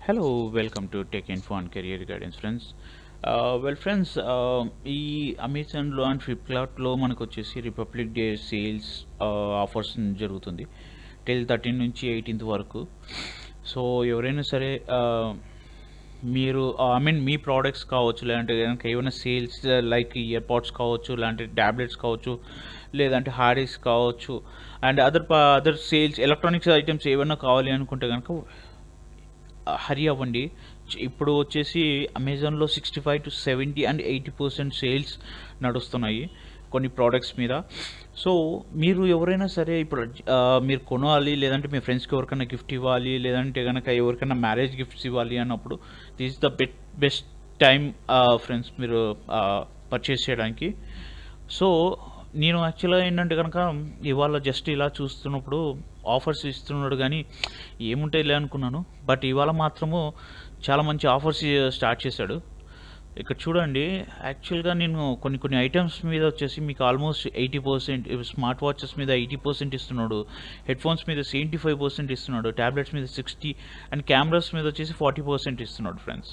Hello, welcome to Tech Info and Career Guidance, friends. Friends, ఈ అమెజాన్లో and ఫ్లిప్కార్ట్లో మనకు వచ్చేసి రిపబ్లిక్ డే సేల్స్ ఆఫర్స్ జరుగుతుంది టిల్ 13 నుంచి 18th వరకు. సో ఎవరైనా సరే మీరు మీ ప్రోడక్ట్స్ కావచ్చు, లేదంటే కనుక ఏమైనా సేల్స్ లైక్ ఇయర్ పాడ్స్ కావచ్చు, లేదంటే ట్యాబ్లెట్స్ కావచ్చు, లేదంటే హార్డ్ డిస్క్ కావచ్చు, and other sales electronics items ఏమైనా కావాలి అనుకుంటే కనుక హరి అవ్వండి. ఇప్పుడు వచ్చేసి అమెజాన్లో 65 to 70 and 80% సేల్స్ నడుస్తున్నాయి కొన్ని ప్రోడక్ట్స్ మీద. సో మీరు ఎవరైనా సరే ఇప్పుడు మీరు కొనాలి, లేదంటే మీ ఫ్రెండ్స్కి ఎవరికైనా గిఫ్ట్ ఇవ్వాలి, లేదంటే కనుక ఎవరికైనా మ్యారేజ్ గిఫ్ట్స్ ఇవ్వాలి అన్నప్పుడు this is the best time friends మీరు పర్చేస్ చేయడానికి. సో నేను యాక్చువల్గా ఏంటంటే కనుక ఇవాళ జస్ట్ ఇలా చూస్తున్నప్పుడు ఆఫర్స్ ఇస్తున్నాడు, కానీ ఏముంటాయిలే అనుకున్నాను. బట్ ఇవాళ మాత్రము చాలా మంచి ఆఫర్స్ స్టార్ట్ చేశాడు. ఇక్కడ చూడండి, యాక్చువల్గా నేను కొన్ని ఐటమ్స్ మీద వచ్చేసి మీకు ఆల్మోస్ట్ 80%, స్మార్ట్ వాచెస్ మీద 80% ఇస్తున్నాడు, హెడ్ ఫోన్స్ మీద 75% ఇస్తున్నాడు, ట్యాబ్లెట్స్ మీద 60, అండ్ కెమెరాస్ మీద వచ్చేసి 40% ఇస్తున్నాడు ఫ్రెండ్స్.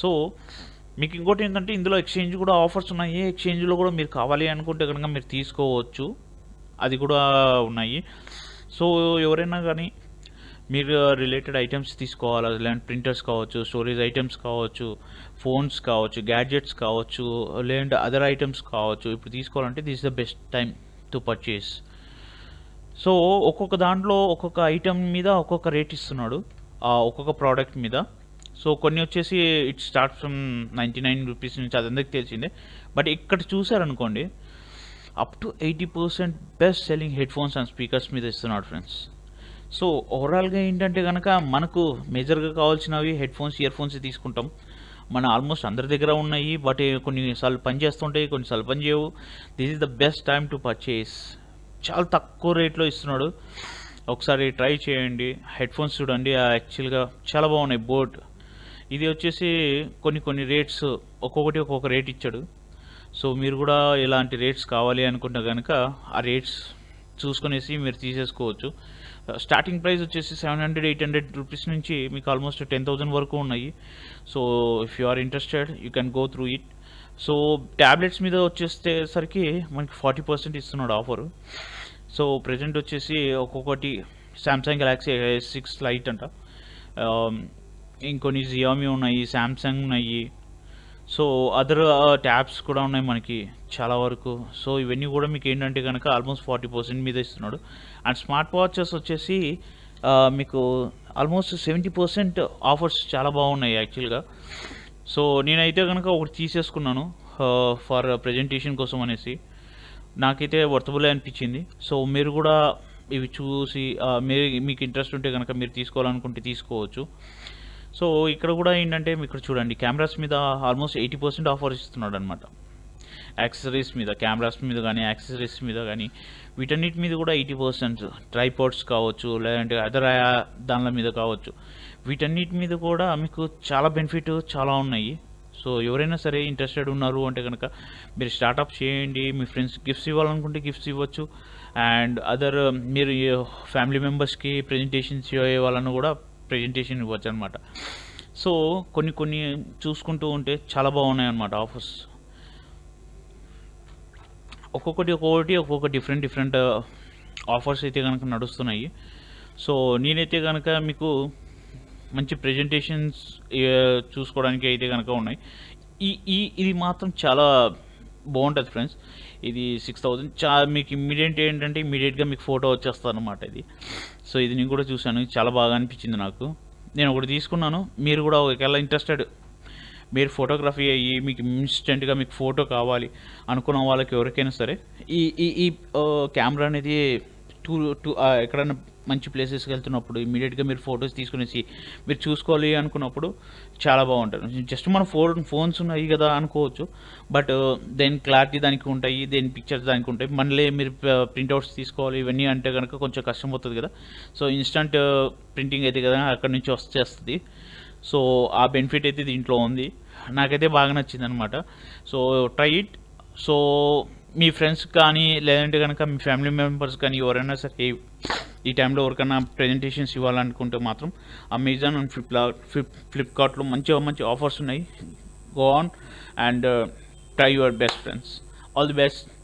సో మీకు ఇంకోటి ఏంటంటే ఇందులో ఎక్స్చేంజ్ కూడా ఆఫర్స్ ఉన్నాయి. ఎక్స్చేంజ్లో కూడా మీరు కావాలి అనుకుంటే కనుక మీరు తీసుకోవచ్చు, అది కూడా ఉన్నాయి. సో ఎవరైనా కానీ మీరు రిలేటెడ్ ఐటమ్స్ తీసుకోవాలి, లేదంటే ప్రింటర్స్ కావచ్చు, స్టోరేజ్ ఐటమ్స్ కావచ్చు, ఫోన్స్ కావచ్చు, గ్యాడ్జెట్స్ కావచ్చు, లేదంటే అదర్ ఐటమ్స్ కావచ్చు, ఇప్పుడు తీసుకోవాలంటే this is the best time to purchase. So ఒక్కొక్క దాంట్లో ఒక్కొక్క ఐటమ్ మీద ఒక్కొక్క రేట్ ఇస్తున్నాడు, ఒక్కొక్క ప్రోడక్ట్ మీద. సో కొన్ని వచ్చేసి ఇట్ స్టార్ట్ ఫ్రమ్ 99 రూపీస్ నుంచి, అది అందరికి తెలిసిందే. బట్ ఇక్కడ చూసారనుకోండి, up to 80% best selling head phones and speakers మీద ఇస్తున్నాడు ఫ్రెండ్స్. సో ఓవరాల్గా ఏంటంటే కనుక మనకు మేజర్గా కావాల్సినవి హెడ్ ఫోన్స్, ఇయర్ ఫోన్స్ తీసుకుంటాం. మన ఆల్మోస్ట్ అందరి దగ్గర ఉన్నాయి, బట్ కొన్నిసార్లు పని చేస్తుంటాయి, కొన్నిసార్లు పని చేయవు. This is the best time to purchase. చాలా తక్కువ రేట్లో ఇస్తున్నాడు, ఒకసారి ట్రై చేయండి. హెడ్ ఫోన్స్ చూడండి, యాక్చువల్గా చాలా బాగున్నాయి. బోట్ ఇది వచ్చేసి కొన్ని రేట్స్ ఒక్కొక్కటి ఒక్కొక్క రేట్ ఇచ్చాడు. సో మీరు కూడా ఇలాంటి రేట్స్ కావాలి అనుకుంటే కనుక ఆ రేట్స్ చూసుకునేసి మీరు తీసేసుకోవచ్చు. స్టార్టింగ్ ప్రైస్ వచ్చేసి 700-800 రూపీస్ నుంచి మీకు ఆల్మోస్ట్ 10,000 వరకు ఉన్నాయి. So if you are interested you can go through it. So tablets మీద వచ్చేసరికి మనకి 40% ఇస్తున్నాడు ఆఫరు. సో ప్రజెంట్ వచ్చేసి ఒక్కొక్కటి సామ్సంగ్ గెలాక్సీ S6 లైట్ అంట, ఇంకొన్ని జియోమీ ఉన్నాయి, శాంసంగ్ ఉన్నాయి. సో అదర్ ట్యాబ్స్ కూడా ఉన్నాయి మనకి చాలా వరకు. సో ఇవన్నీ కూడా మీకు ఏంటంటే కనుక ఆల్మోస్ట్ 40% మీద ఇస్తున్నాడు. అండ్ స్మార్ట్ వాచెస్ వచ్చేసి మీకు ఆల్మోస్ట్ 70% ఆఫర్స్ చాలా బాగున్నాయి యాక్చువల్గా. సో నేనైతే కనుక ఒకటి తీసేసుకున్నాను ఫర్ ప్రజెంటేషన్ కోసం అనేసి, నాకైతే వర్తబుల్ అనిపించింది. సో మీరు కూడా ఇవి చూసి మీకు ఇంట్రెస్ట్ ఉంటే కనుక మీరు తీసుకోవాలనుకుంటే తీసుకోవచ్చు. సో ఇక్కడ కూడా ఏంటంటే ఇక్కడ చూడండి, కెమెరాస్ మీద ఆల్మోస్ట్ 80% ఆఫర్ ఇస్తున్నాడు అనమాట. యాక్సెసరీస్ మీద, కెమెరాస్ మీద కానీ యాక్సెసరీస్ మీద కానీ వీటన్నిటి మీద కూడా 80%. ట్రైపాడ్స్ కావచ్చు, లేదంటే అదర్ దానిల మీద కావచ్చు, వీటన్నిటి మీద కూడా మీకు చాలా బెనిఫిట్ చాలా ఉన్నాయి. సో ఎవరైనా సరే ఇంట్రెస్టెడ్ ఉన్నారు అంటే కనుక మీరు స్టార్ట్అప్ చేయండి. మీ ఫ్రెండ్స్ గిఫ్ట్స్ ఇవ్వాలనుకుంటే గిఫ్ట్స్ ఇవ్వచ్చు, అండ్ అదర్ మీరు ఫ్యామిలీ మెంబర్స్కి ప్రజెంటేషన్స్ ఇవ్వాలని కూడా ప్రజెంటేషన్ ఇవ్వచ్చు అనమాట. సో కొన్ని చూసుకుంటూ ఉంటే చాలా బాగున్నాయి అన్నమాట ఆఫర్స్. ఒక్కొక్క డిఫరెంట్ ఆఫర్స్ అయితే కనుక నడుస్తున్నాయి. సో నేనైతే కనుక మీకు మంచి ప్రజెంటేషన్స్ చూసుకోవడానికి అయితే కనుక ఉన్నాయి. ఇది మాత్రం చాలా బాగుంటుంది ఫ్రెండ్స్. ఇది 6,000 మీకు ఇమ్మీడియట్గా మీకు ఫోటో వచ్చేస్తుంది అనమాట ఇది. సో ఇది నేను కూడా చూశాను, చాలా బాగా అనిపించింది నాకు. నేను ఒకటి తీసుకున్నాను. మీరు కూడా ఒకవేళ ఇంట్రెస్టెడ్, మీరు ఫోటోగ్రఫీ అయ్యి మీకు ఇన్స్టెంట్గా మీకు ఫోటో కావాలి అనుకున్న వాళ్ళకి ఎవరికైనా సరే ఈ కెమెరా అనేది ఎక్కడైనా మంచి ప్లేసెస్కి వెళ్తున్నప్పుడు ఇమీడియట్గా మీరు ఫొటోస్ తీసుకునేసి మీరు చూసుకోవాలి అనుకున్నప్పుడు చాలా బాగుంటుంది. జస్ట్ మన ఫోన్స్ ఉన్నాయి కదా అనుకోవచ్చు, బట్ దేని క్లారిటీ దానికి ఉంటాయి, దేని పిక్చర్స్ దానికి ఉంటాయి. మళ్ళీ మీరు ప్రింట్అవుట్స్ తీసుకోవాలి ఇవన్నీ అంటే కనుక కొంచెం కష్టం అవుతుంది కదా. సో ఇన్స్టంట్ ప్రింటింగ్ అయితే కదా అక్కడి నుంచి వచ్చేస్తుంది. సో ఆ బెనిఫిట్ అయితే దీంట్లో ఉంది, నాకైతే బాగా నచ్చింది అనమాట. So try it. So me friends కానీ లేదంటే కనుక మీ ఫ్యామిలీ మెంబర్స్ కానీ ఎవరైనా సరే ఈ టైంలో ఎవరికైనా ప్రెజెంటేషన్స్ ఇవ్వాలనుకుంటే మాత్రం అమెజాన్ అండ్ ఫ్లిప్కార్ట్లో మంచి ఆఫర్స్ ఉన్నాయి. Go on and try your best friends. All the best.